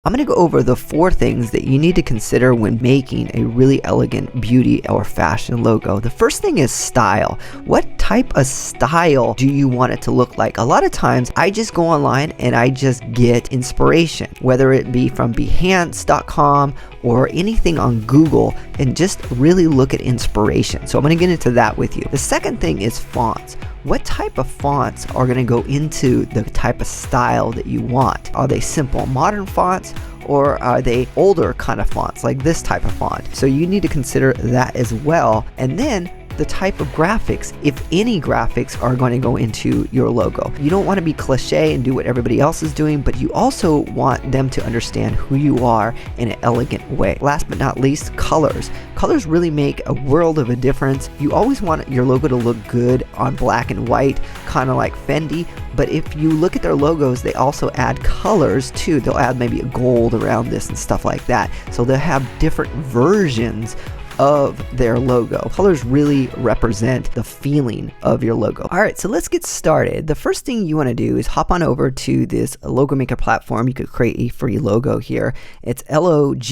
I'm going to go over the 4 things that you need to consider when making a really elegant beauty or fashion logo. The first thing is style. What type of style do you want it to look like? A lot of times I just go online and I just get inspiration, whether it be from Behance.com or anything on Google, and just really look at inspiration. So I'm going to get into that with you. The second thing is fonts. What type of fonts are going to go into the type of style that you want? Are they simple modern fonts, or are they older kind of fonts like this type of font? So you need to consider that as well. And then the type of graphics, if any graphics are going to go into your logo. You don't want to be cliche and do what everybody else is doing, but you also want them to understand who you are in an elegant way. Last but not least, colors. Colors really make a world of a difference. You always want your logo to look good on black and white, kind of like Fendi, but if you look at their logos, they also add colors too. They'll add maybe a gold around this and stuff like that. So they'll have different versions of their logo. Colors really represent the feeling of your logo. All right, so let's get started. The first thing you want to do is hop on over to this logo maker platform. You could create a free logo here. It's Logomakr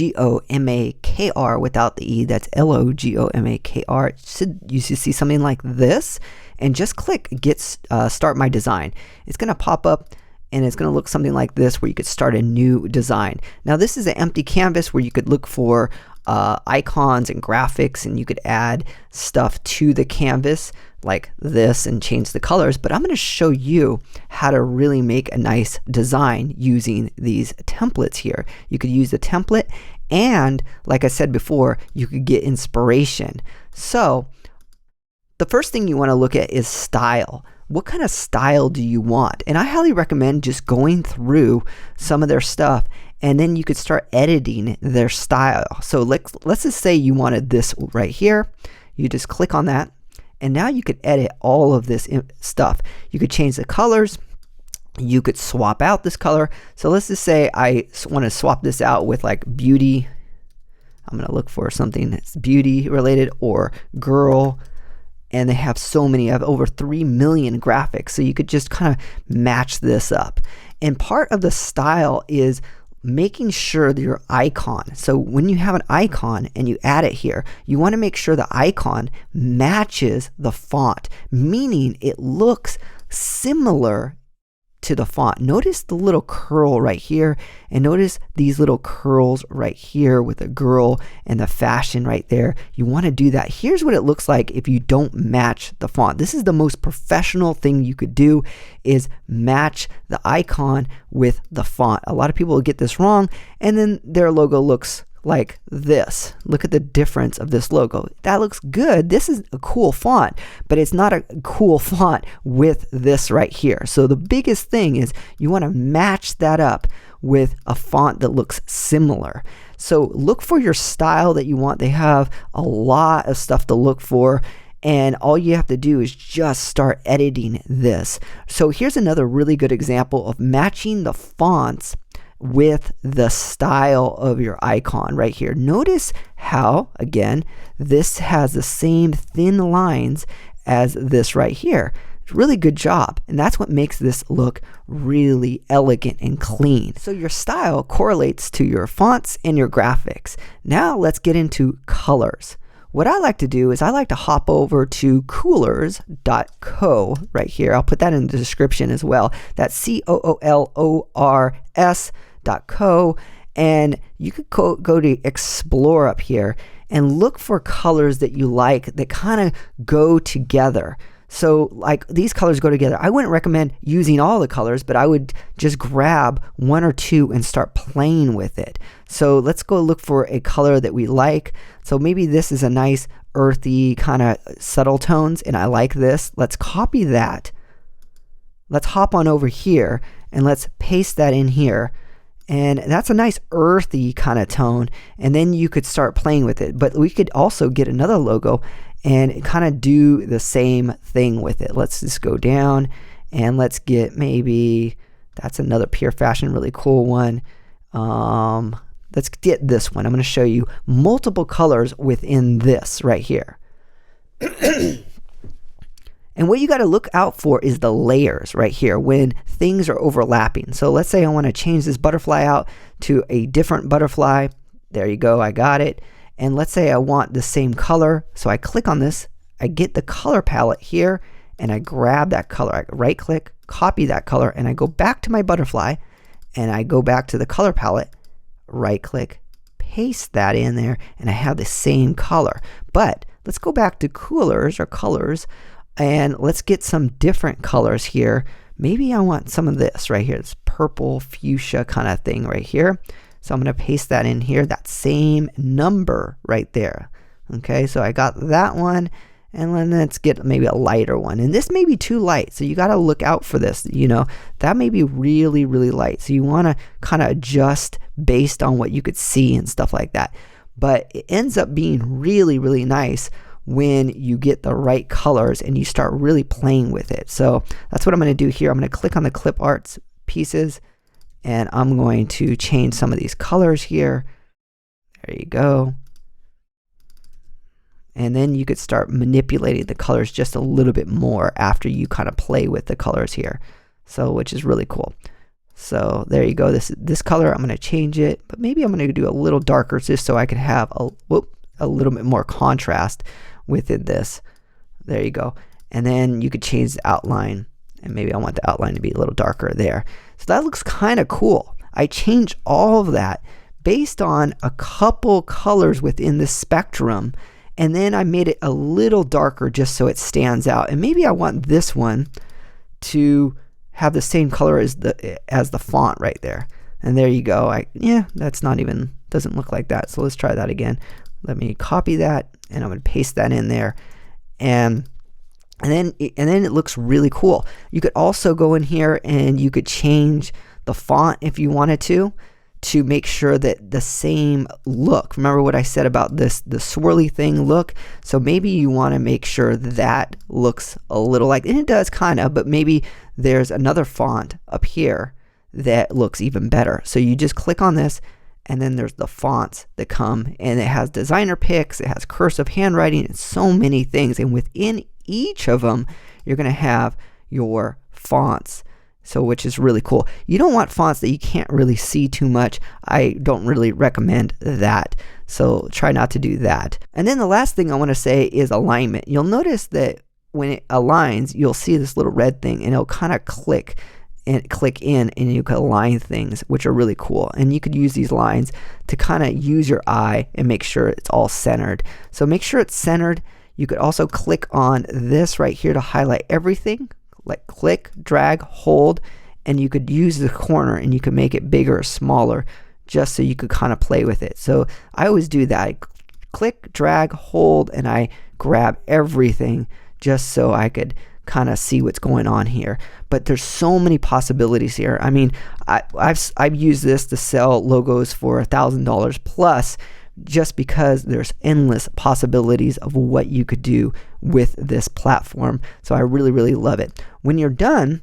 without the E. That's Logomakr. You should see something like this, and just click get start my design. It's going to pop up and it's going to look something like this, where you could start a new design. Now this is an empty canvas where you could look for icons and graphics, and you could add stuff to the canvas like this and change the colors, but I'm going to show you how to really make a nice design using these templates here. You could use the template, and like I said before, you could get inspiration. So the first thing you want to look at is style. What kind of style do you want? And I highly recommend just going through some of their stuff, and then you could start editing their style. So let's just say you wanted this right here. You just click on that, and now you could edit all of this stuff. You could change the colors. You could swap out this color. So let's just say I want to swap this out with like beauty. I'm going to look for something that's beauty related or girl. And they have so many, of over 3 million graphics. So you could just kind of match this up. And part of the style is making sure that your icon, so when you have an icon and you add it here, you want to make sure the icon matches the font, meaning it looks similar to the font. Notice the little curl right here, and notice these little curls right here with the girl and the fashion right there. You want to do that. Here's what it looks like if you don't match the font. This is the most professional thing you could do, is match the icon with the font. A lot of people will get this wrong, and then their logo looks like this. Look at the difference of this logo. That looks good. This is a cool font, but it's not a cool font with this right here. So the biggest thing is you want to match that up with a font that looks similar. So look for your style that you want. They have a lot of stuff to look for, and all you have to do is just start editing this. So here's another really good example of matching the fonts with the style of your icon right here. Notice how, again, this has the same thin lines as this right here. Really good job, and that's what makes this look really elegant and clean. So your style correlates to your fonts and your graphics. Now let's get into colors. What I like to do is I like to hop over to coolors.co right here. I'll put that in the description as well. That's COOLORS.co, and you could go to explore up here and look for colors that you like that kind of go together. So like these colors go together. I wouldn't recommend using all the colors, but I would just grab 1 or 2 and start playing with it. So let's go look for a color that we like. So maybe this is a nice earthy kind of subtle tones, and I like this. Let's copy that. Let's hop on over here and let's paste that in here. And that's a nice earthy kind of tone, and then you could start playing with it. But we could also get another logo and kind of do the same thing with it. Let's just go down and let's get, maybe that's another Pure Fashion, really cool one. Let's get this one. I'm going to show you multiple colors within this right here. And what you got to look out for is the layers right here when things are overlapping. So let's say I want to change this butterfly out to a different butterfly. There you go, I got it. And let's say I want the same color. So I click on this, I get the color palette here, and I grab that color. I right click, copy that color, and I go back to my butterfly, and I go back to the color palette, right click, paste that in there, and I have the same color. But let's go back to coolers or colors, and let's get some different colors here. Maybe I want some of this right here, this purple fuchsia kind of thing right here. So I'm going to paste that in here, that same number right there. Okay, so I got that one, and then let's get maybe a lighter one. And this may be too light, so you got to look out for this. You know, that may be really, really light. So you want to kind of adjust based on what you could see and stuff like that. But it ends up being really, really nice when you get the right colors and you start really playing with it. So that's what I'm going to do here. I'm going to click on the clip arts pieces, and I'm going to change some of these colors here. There you go. And then you could start manipulating the colors just a little bit more after you kind of play with the colors here. So, which is really cool. So there you go. This color, I'm going to change it, but maybe I'm going to do a little darker just so I could have a little bit more contrast within this. There you go. And then you could change the outline, and maybe I want the outline to be a little darker there. So that looks kind of cool. I changed all of that based on a couple colors within the spectrum, and then I made it a little darker just so it stands out. And maybe I want this one to have the same color as the font right there. And there you go. That's not even, doesn't look like that. So let's try that again. Let me copy that, and I'm going to paste that in there. And then it looks really cool. You could also go in here and you could change the font if you wanted to make sure that the same look. Remember what I said about the swirly thing look? So maybe you want to make sure that looks a little like, and it does kind of, but maybe there's another font up here that looks even better. So you just click on this, and then there's the fonts that come, and it has designer picks, it has cursive handwriting, and so many things. And within each of them, you're going to have your fonts. So, which is really cool. You don't want fonts that you can't really see too much. I don't really recommend that. So try not to do that. And then the last thing I want to say is alignment. You'll notice that when it aligns, you'll see this little red thing, and it'll kind of click in, and you can align things, which are really cool. And you could use these lines to kind of use your eye and make sure it's all centered. So make sure it's centered. You could also click on this right here to highlight everything. Like click, drag, hold, and you could use the corner and you could make it bigger or smaller just so you could kind of play with it. So I always do that. I click, drag, hold, and I grab everything just so I could kind of see what's going on here. But there's so many possibilities here. I mean, I've used this to sell logos for $1,000 plus, just because there's endless possibilities of what you could do with this platform. So I really, really love it. When you're done,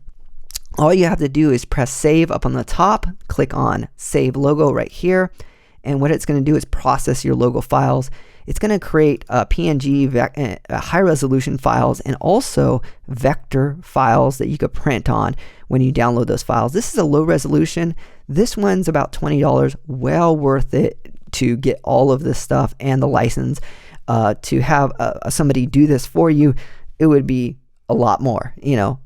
all you have to do is press save up on the top, click on save logo right here. And what it's going to do is process your logo files. It's going to create PNG high resolution files, and also vector files that you could print on when you download those files. This is a low resolution. This one's about $20, well worth it to get all of this stuff and the license. To have somebody do this for you, it would be a lot more,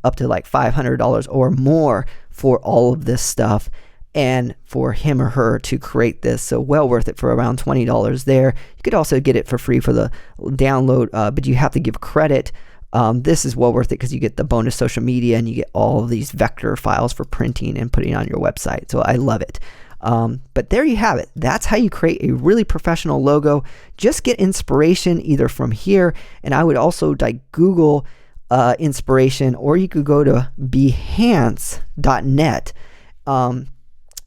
up to like $500 or more for all of this stuff, and for him or her to create this. So well worth it for around $20 there. You could also get it for free for the download, but you have to give credit. This is well worth it because you get the bonus social media, and you get all of these vector files for printing and putting on your website. So I love it. But there you have it. That's how you create a really professional logo. Just get inspiration either from here, and I would also Google inspiration, or you could go to behance.net.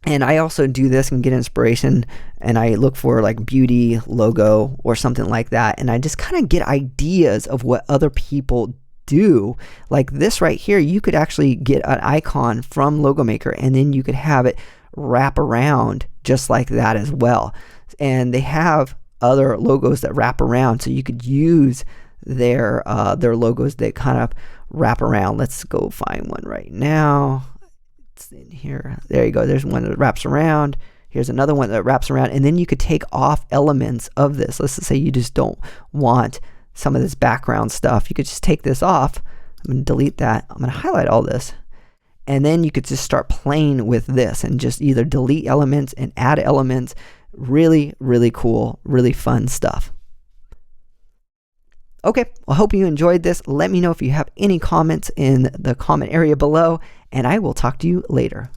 And I also do this and get inspiration, and I look for like beauty logo or something like that, and I just kind of get ideas of what other people do. Like this right here, you could actually get an icon from Logo Maker, and then you could have it wrap around just like that as well. And they have other logos that wrap around, so you could use their logos that kind of wrap around. Let's go find one right now. It's in here. There you go. There's one that wraps around. Here's another one that wraps around, and then you could take off elements of this. Let's just say you just don't want some of this background stuff. You could just take this off. I'm going to delete that. I'm going to highlight all this. And then you could just start playing with this and just either delete elements and add elements. Really, really cool, really fun stuff. Okay, well, I hope you enjoyed this. Let me know if you have any comments in the comment area below, and I will talk to you later.